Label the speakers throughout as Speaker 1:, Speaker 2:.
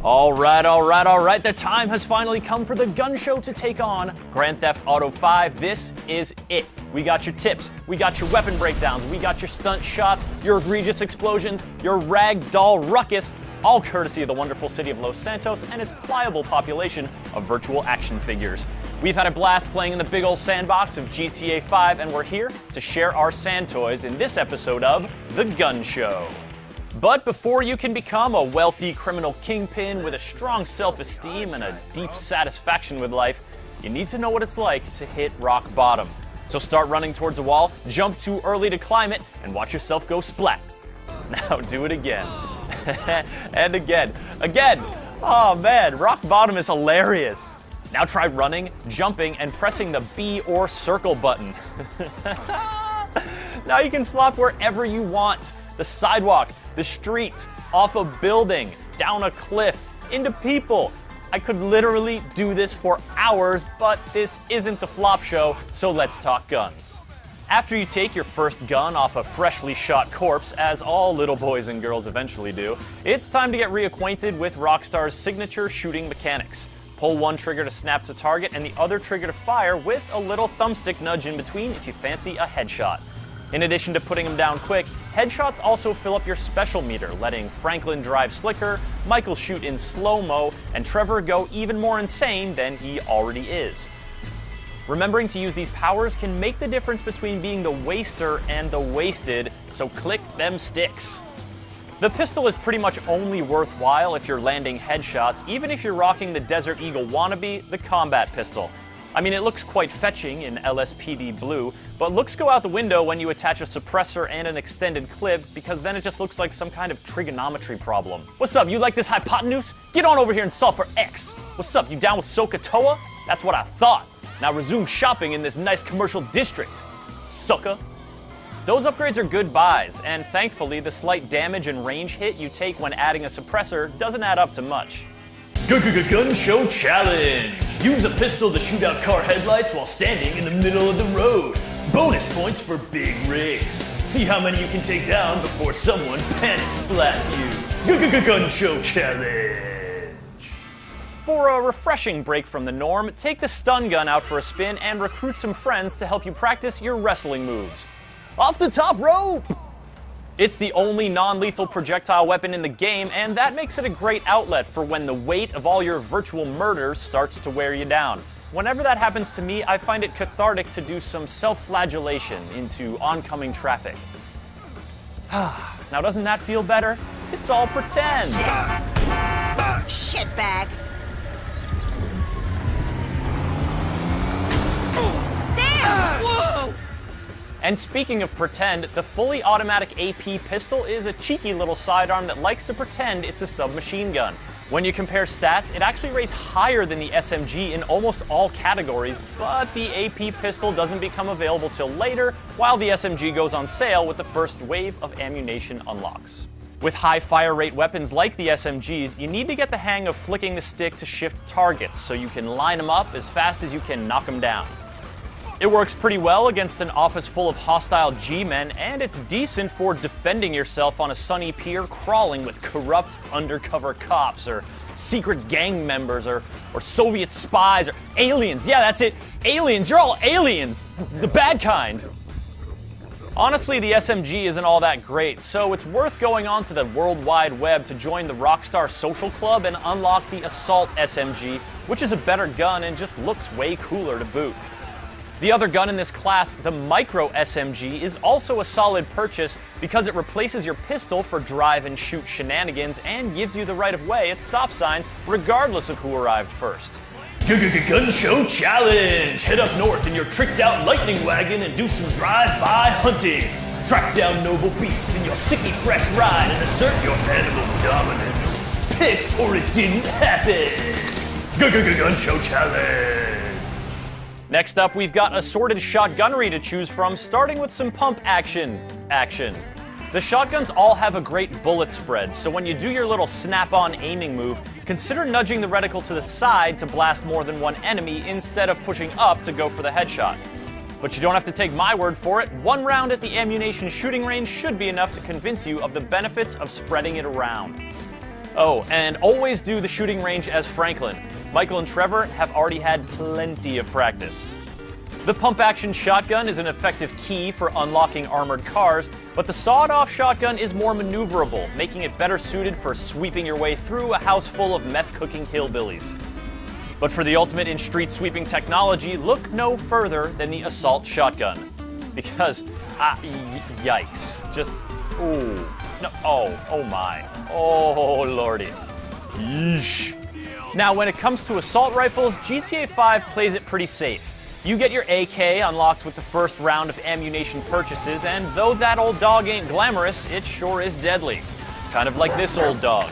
Speaker 1: All right. The time has finally come for the gun show to take on Grand Theft Auto 5. This is it. We got your tips, we got your weapon breakdowns, we got your stunt shots, your egregious explosions, your ragdoll ruckus, all courtesy of the wonderful city of Los Santos and its pliable population of virtual action figures. We've had a blast playing in the big old sandbox of GTA 5, and we're here to share our sand toys in this episode of The Gun Show. But before you can become a wealthy criminal kingpin with a strong self-esteem and a deep satisfaction with life, you need to know what it's like to hit rock bottom. So start running towards a wall, jump too early to climb it, and watch yourself go splat. Now do it again. And again. Oh man, rock bottom is hilarious. Now try running, jumping, and pressing the B or circle button. Now you can flop wherever you want. The sidewalk, the street, off a building, down a cliff, into people. I could literally do this for hours, but this isn't the flop show, so let's talk guns. After you take your first gun off a freshly shot corpse, as all little boys and girls eventually do, it's time to get reacquainted with Rockstar's signature shooting mechanics. Pull one trigger to snap to target and the other trigger to fire with a little thumbstick nudge in between if you fancy a headshot. In addition to putting them down quick, headshots also fill up your special meter, letting Franklin drive slicker, Michael shoot in slow-mo, and Trevor go even more insane than he already is. Remembering to use these powers can make the difference between being the waster and the wasted, so click them sticks. The pistol is pretty much only worthwhile if you're landing headshots, even if you're rocking the Desert Eagle wannabe, the combat pistol. I mean, it looks quite fetching in LSPD blue, but looks go out the window when you attach a suppressor and an extended clip, because then it just looks like some kind of trigonometry problem. What's up, you like this hypotenuse? Get on over here and solve for X. What's up, you down with SOHCAHTOA? That's what I thought. Now resume shopping in this nice commercial district, sucker. Those upgrades are good buys, and thankfully the slight damage and range hit you take when adding a suppressor doesn't add up to much. Gun Show Challenge! Use a pistol to shoot out car headlights while standing in the middle of the road. Bonus points for big rigs. See how many you can take down before someone panic splats you. Gun Show Challenge! For a refreshing break from the norm, take the stun gun out for a spin and recruit some friends to help you practice your wrestling moves. Off the top rope! It's the only non-lethal projectile weapon in the game, and that makes it a great outlet for when the weight of all your virtual murders starts to wear you down. Whenever that happens to me, I find it cathartic to do some self-flagellation into oncoming traffic. Now doesn't that feel better? It's all pretend!
Speaker 2: Shitbag! Damn! Whoa!
Speaker 1: And speaking of pretend, the fully automatic AP pistol is a cheeky little sidearm that likes to pretend it's a submachine gun. When you compare stats, it actually rates higher than the SMG in almost all categories, but the AP pistol doesn't become available till later, while the SMG goes on sale with the first wave of ammunition unlocks. With high fire rate weapons like the SMGs, you need to get the hang of flicking the stick to shift targets so you can line them up as fast as you can knock them down. It works pretty well against an office full of hostile G-men, and it's decent for defending yourself on a sunny pier crawling with corrupt undercover cops or secret gang members or Soviet spies or aliens. Yeah, that's it. Aliens. You're all aliens. The bad kind. Honestly, the SMG isn't all that great, so it's worth going onto the World Wide Web to join the Rockstar Social Club and unlock the Assault SMG, which is a better gun and just looks way cooler to boot. The other gun in this class, the Micro SMG, is also a solid purchase because it replaces your pistol for drive and shoot shenanigans and gives you the right of way at stop signs regardless of who arrived first. Gun Show Challenge! Head up north in your tricked out lightning wagon and do some drive-by hunting. Track down noble beasts in your sicky fresh ride and assert your animal dominance. Picks or it didn't happen. Gun Show Challenge! Next up, we've got assorted shotgunnery to choose from, starting with some pump action. The shotguns all have a great bullet spread, so when you do your little snap-on aiming move, consider nudging the reticle to the side to blast more than one enemy instead of pushing up to go for the headshot. But you don't have to take my word for it. One round at the ammunition shooting range should be enough to convince you of the benefits of spreading it around. Oh, and always do the shooting range as Franklin. Michael and Trevor have already had plenty of practice. The pump-action shotgun is an effective key for unlocking armored cars, but the sawed-off shotgun is more maneuverable, making it better suited for sweeping your way through a house full of meth-cooking hillbillies. But for the ultimate in street-sweeping technology, look no further than the assault shotgun. Because, yikes. Just, ooh. No, oh my. Oh, lordy. Yeesh. Now, when it comes to assault rifles, GTA 5 plays it pretty safe. You get your AK unlocked with the first round of ammunition purchases, and though that old dog ain't glamorous, it sure is deadly. Kind of like this old dog.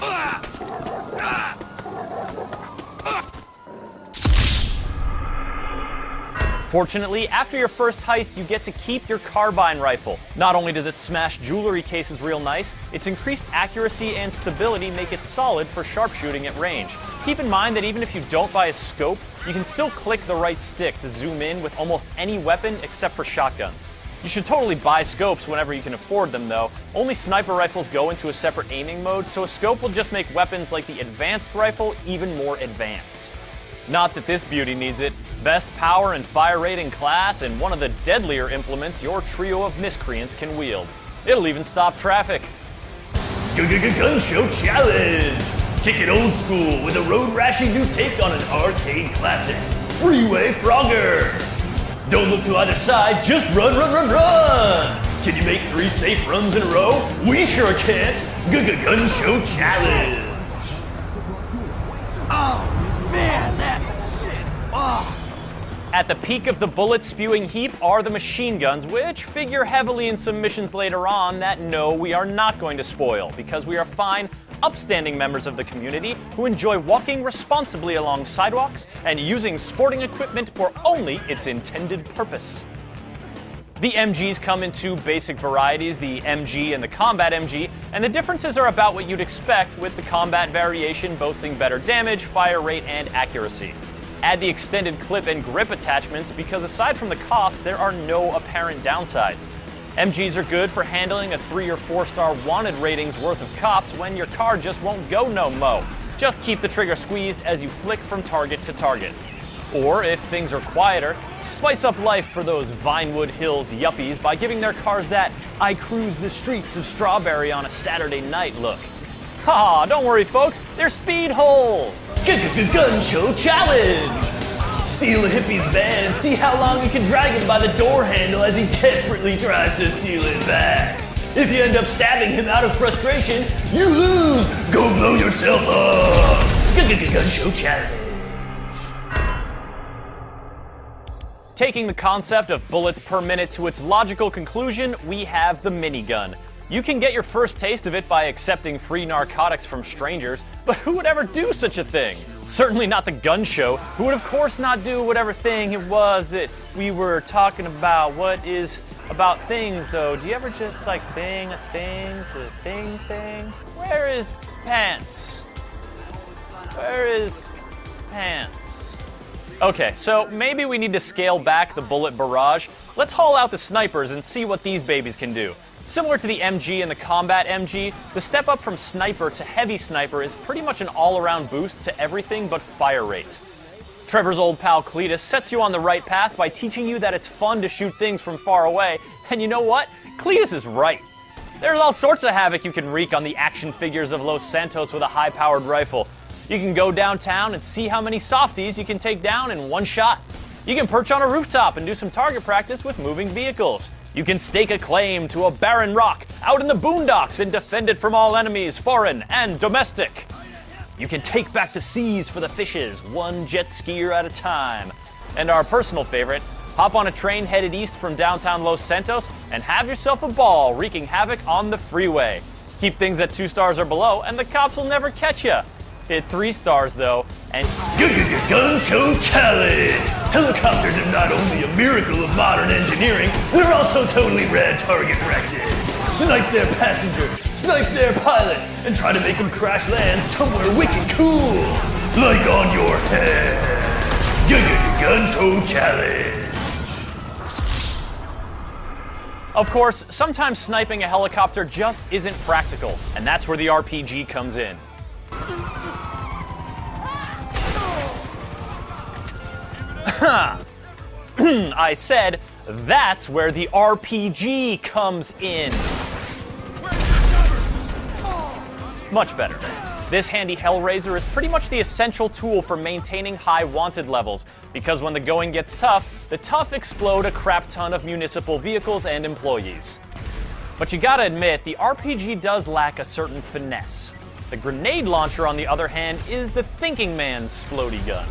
Speaker 1: Fortunately, after your first heist, you get to keep your carbine rifle. Not only does it smash jewelry cases real nice, its increased accuracy and stability make it solid for sharpshooting at range. Keep in mind that even if you don't buy a scope, you can still click the right stick to zoom in with almost any weapon except for shotguns. You should totally buy scopes whenever you can afford them though. Only sniper rifles go into a separate aiming mode, so a scope will just make weapons like the advanced rifle even more advanced. Not that this beauty needs it. Best power and fire rate in class, and one of the deadlier implements your trio of miscreants can wield. It'll even stop traffic.
Speaker 3: Gun Show Challenge! Kick it old school with a road rashing new take on an arcade classic, Freeway Frogger! Don't look to either side, just run, run, run, run! Can you make 3 safe runs in a row? We sure can't! Gun Show Challenge!
Speaker 2: Oh, man, that shit. Oh.
Speaker 1: At the peak of the bullet-spewing heap are the machine guns, which figure heavily in some missions later on that no, we are not going to spoil, because we are fine, upstanding members of the community who enjoy walking responsibly along sidewalks and using sporting equipment for only its intended purpose. The MGs come in 2 basic varieties, the MG and the Combat MG, and the differences are about what you'd expect, with the Combat variation boasting better damage, fire rate, and accuracy. Add the extended clip and grip attachments because aside from the cost, there are no apparent downsides. MGs are good for handling a 3 or 4 star wanted ratings worth of cops when your car just won't go no mo. Just keep the trigger squeezed as you flick from target to target. Or if things are quieter, spice up life for those Vinewood Hills yuppies by giving their cars that I cruise the streets of Strawberry on a Saturday night look. Haha, don't worry folks, they're speed holes!
Speaker 3: Gun Show Challenge! Steal a hippie's van and see how long you can drag him by the door handle as he desperately tries to steal it back. If you end up stabbing him out of frustration, you lose! Go blow yourself up! Gun Show Challenge!
Speaker 1: Taking the concept of bullets per minute to its logical conclusion, we have the minigun. You can get your first taste of it by accepting free narcotics from strangers, but who would ever do such a thing? Certainly not the Gun Show, who would of course not do whatever thing it was that we were talking about. What is about things though? Do you ever just like thing to thing? Where is pants? Where is pants? Okay, so maybe we need to scale back the bullet barrage. Let's haul out the snipers and see what these babies can do. Similar to the MG and the Combat MG, the step up from Sniper to Heavy Sniper is pretty much an all-around boost to everything but fire rate. Trevor's old pal Cletus sets you on the right path by teaching you that it's fun to shoot things from far away, and you know what? Cletus is right. There's all sorts of havoc you can wreak on the action figures of Los Santos with a high-powered rifle. You can go downtown and see how many softies you can take down in one shot. You can perch on a rooftop and do some target practice with moving vehicles. You can stake a claim to a barren rock out in the boondocks and defend it from all enemies, foreign and domestic. You can take back the seas for the fishes, one jet skier at a time. And our personal favorite, hop on a train headed east from downtown Los Santos and have yourself a ball wreaking havoc on the freeway. Keep things at 2 stars or below and the cops will never catch ya. Hit 3 stars though, and
Speaker 3: Gun Show Challenge! Helicopters are not only a miracle of modern engineering, they're also totally rad target practice. Snipe their passengers, snipe their pilots, and try to make them crash land somewhere wicked cool, like on your head. Gun Show Challenge!
Speaker 1: of course, sometimes sniping a helicopter just isn't practical, and that's where the RPG comes in. I said, that's where the RPG comes in. Much better. This handy Hellraiser is pretty much the essential tool for maintaining high wanted levels, because when the going gets tough, the tough explode a crap ton of municipal vehicles and employees. But you gotta admit, the RPG does lack a certain finesse. The grenade launcher, on the other hand, is the thinking man's splody gun.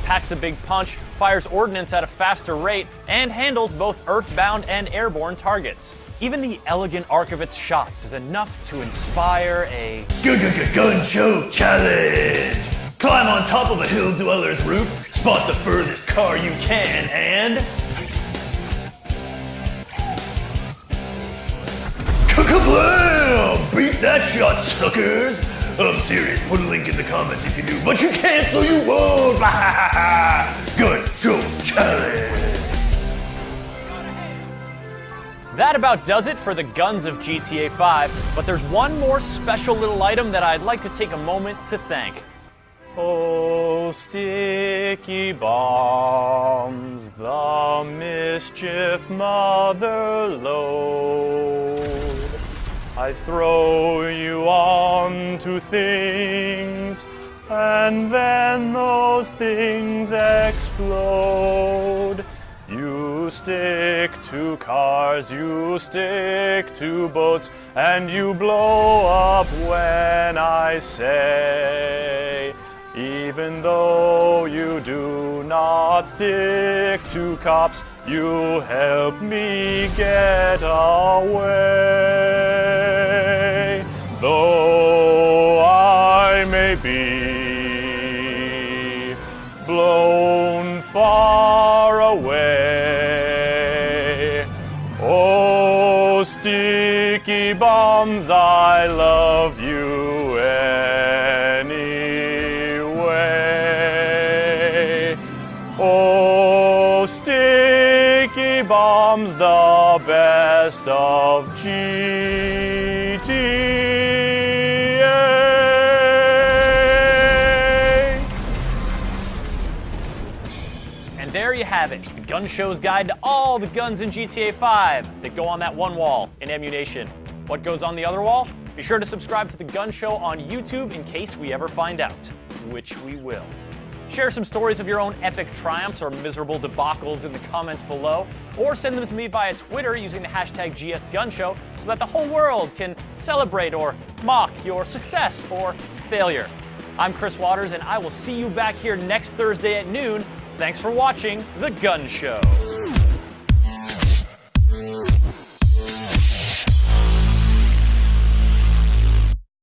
Speaker 1: Packs a big punch, fires ordnance at a faster rate, and handles both earthbound and airborne targets. Even the elegant arc of its shots is enough to inspire a
Speaker 3: Gun show challenge! Climb on top of a hill dweller's roof, spot the furthest car you can, and Kablam! Beat that shot, suckers! I'm serious, put a link in the comments if you do, but you can't, so you won't! Gun show challenge!
Speaker 1: That about does it for the guns of GTA 5, but there's one more special little item that I'd like to take a moment to thank. Oh, sticky bombs, the mischief mother load. I throw you onto things, and then those things explode. You stick to cars, you stick to boats, and you blow up when I say. Even though you do not stick to cops, you help me get away. Though I may be blown far away. Oh, sticky bombs, I love you anyway. Oh, sticky bombs, the best of GTA. There you have it, the Gun Show's guide to all the guns in GTA 5 that go on that one wall in Ammunition. What goes on the other wall? Be sure to subscribe to the Gun Show on YouTube in case we ever find out, which we will. Share some stories of your own epic triumphs or miserable debacles in the comments below, or send them to me via Twitter using the hashtag GSGunShow so that the whole world can celebrate or mock your success or failure. I'm Chris Waters, and I will see you back here next Thursday at noon. Thanks for watching The Gun Show.